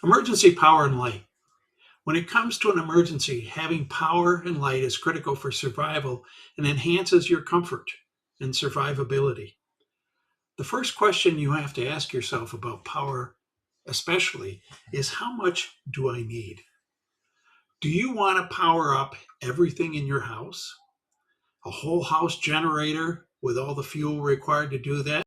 Emergency power and light. When it comes to an emergency, having power and light is critical for survival and enhances your comfort and survivability. The first question you have to ask yourself about power, especially, is how much do I need? Do you want to power up everything in your house? A whole house generator with all the fuel required to do that?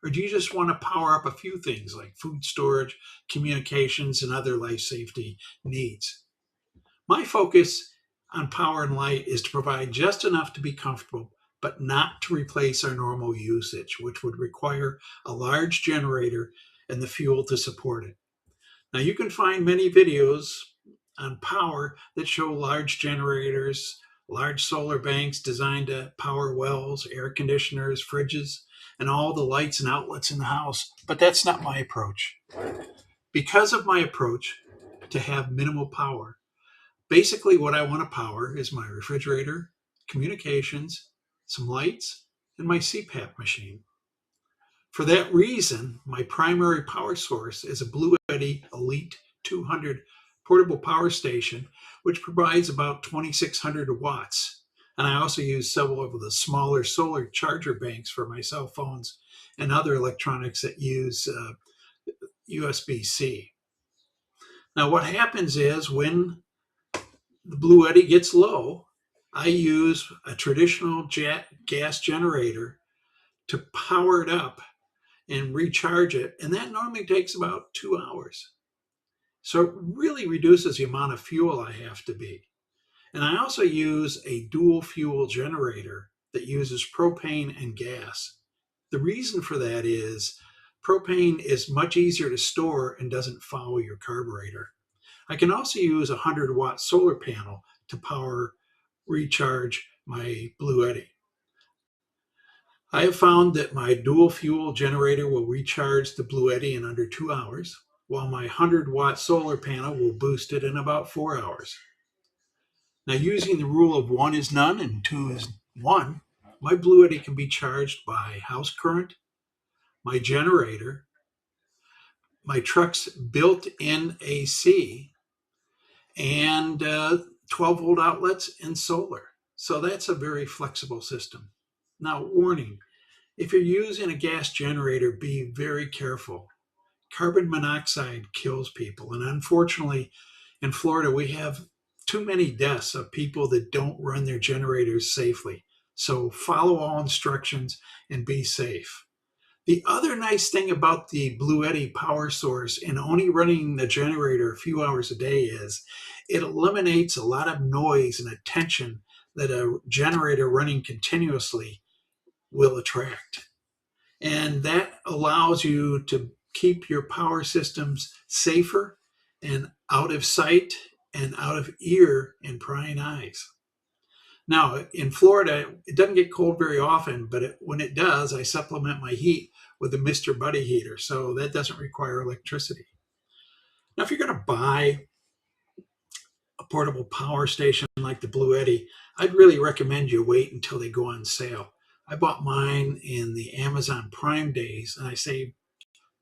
Or do you just want to power up a few things like food storage, communications, and other life safety needs? My focus on power and light is to provide just enough to be comfortable, but not to replace our normal usage, which would require a large generator and the fuel to support it. Now, you can find many videos on power that show large generators, large solar banks designed to power wells, air conditioners, fridges, and all the lights and outlets in the house. But that's not my approach. Because of my approach to have minimal power, basically what I want to power is my refrigerator, communications, some lights, and my CPAP machine. For that reason, my primary power source is a Blumetti Elite 200 portable power station, which provides about 2,600 watts. And I also use several of the smaller solar charger banks for my cell phones and other electronics that use USB-C. Now, what happens is when the Bluetti gets low, I use a traditional gas generator to power it up and recharge it, and that normally takes about 2 hours. So it really reduces the amount of fuel I have to be. And I also use a dual fuel generator that uses propane and gas. The reason for that is propane is much easier to store and doesn't foul your carburetor. I can also use a 100-watt solar panel to recharge my Bluetti. I have found that my dual fuel generator will recharge the Bluetti in under 2 hours, while my 100-watt solar panel will boost it in about 4 hours. Now, using the rule of one is none and two is one, my Bluetti can be charged by house current, my generator, my truck's built-in AC, and 12-volt outlets and solar. So that's a very flexible system. Now, warning, if you're using a gas generator, be very careful. Carbon monoxide kills people. And unfortunately, in Florida, we have too many deaths of people that don't run their generators safely. So follow all instructions and be safe. The other nice thing about the Bluetti power source and only running the generator a few hours a day is it eliminates a lot of noise and attention that a generator running continuously will attract. And that allows you to keep your power systems safer and out of sight and out of ear and prying eyes. Now, in Florida, it doesn't get cold very often, but when it does, I supplement my heat with a Mr. Buddy heater, so that doesn't require electricity. Now, if you're going to buy a portable power station like the Bluetti, I'd really recommend you wait until they go on sale. I bought mine in the Amazon Prime days, and I saved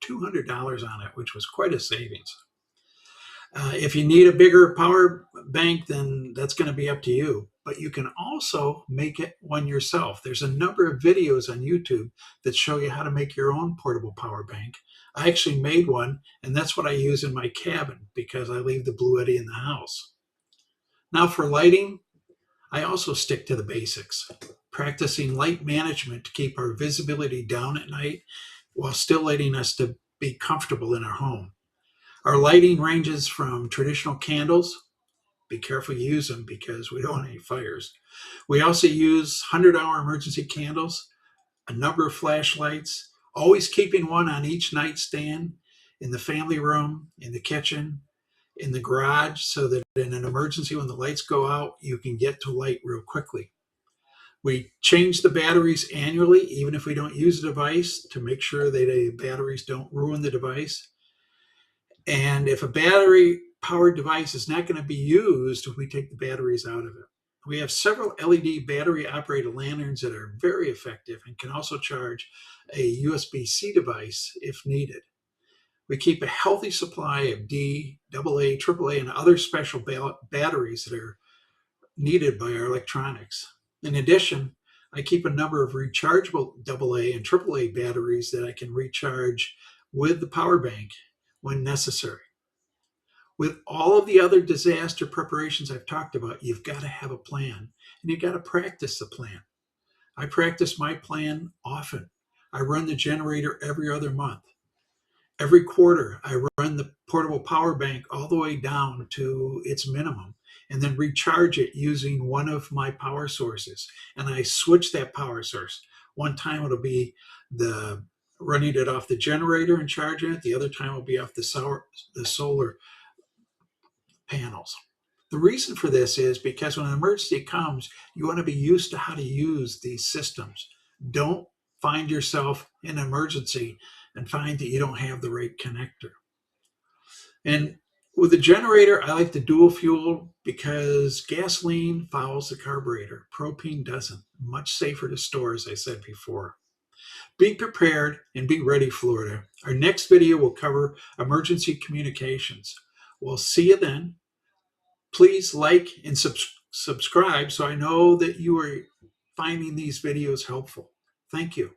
$200 on it, which was quite a savings. If you need a bigger power bank, then that's going to be up to you. But you can also make it one yourself. There's a number of videos on YouTube that show you how to make your own portable power bank. I actually made one, and that's what I use in my cabin because I leave the Bluetti in the house. Now for lighting, I also stick to the basics, practicing light management to keep our visibility down at night while still letting us to be comfortable in our home. Our lighting ranges from traditional candles. Be careful you use them because we don't want any fires. We also use 100-hour emergency candles, a number of flashlights, always keeping one on each nightstand, in the family room, in the kitchen, in the garage, so that in an emergency when the lights go out, you can get to light real quickly. We change the batteries annually, even if we don't use the device, to make sure that the batteries don't ruin the device. And if a battery-powered device is not going to be used, we take the batteries out of it. We have several LED battery-operated lanterns that are very effective and can also charge a USB-C device if needed. We keep a healthy supply of D, AA, AAA, and other special batteries that are needed by our electronics. In addition, I keep a number of rechargeable AA and AAA batteries that I can recharge with the power bank when necessary. With all of the other disaster preparations I've talked about, you've got to have a plan and you've got to practice the plan. I practice my plan often. I run the generator every other month. Every quarter, I run the portable power bank all the way down to its minimum and then recharge it using one of my power sources. And I switch that power source. One time it'll be the running it off the generator and charging it. The other time will be off the solar panels. The reason for this is because when an emergency comes, you want to be used to how to use these systems. Don't find yourself in an emergency and find that you don't have the right connector. And with the generator, I like the dual fuel because gasoline fouls the carburetor. Propane doesn't. Much safer to store, as I said before. Be prepared and be ready, Florida. Our next video will cover emergency communications. We'll see you then. Please like and subscribe so I know that you are finding these videos helpful. Thank you.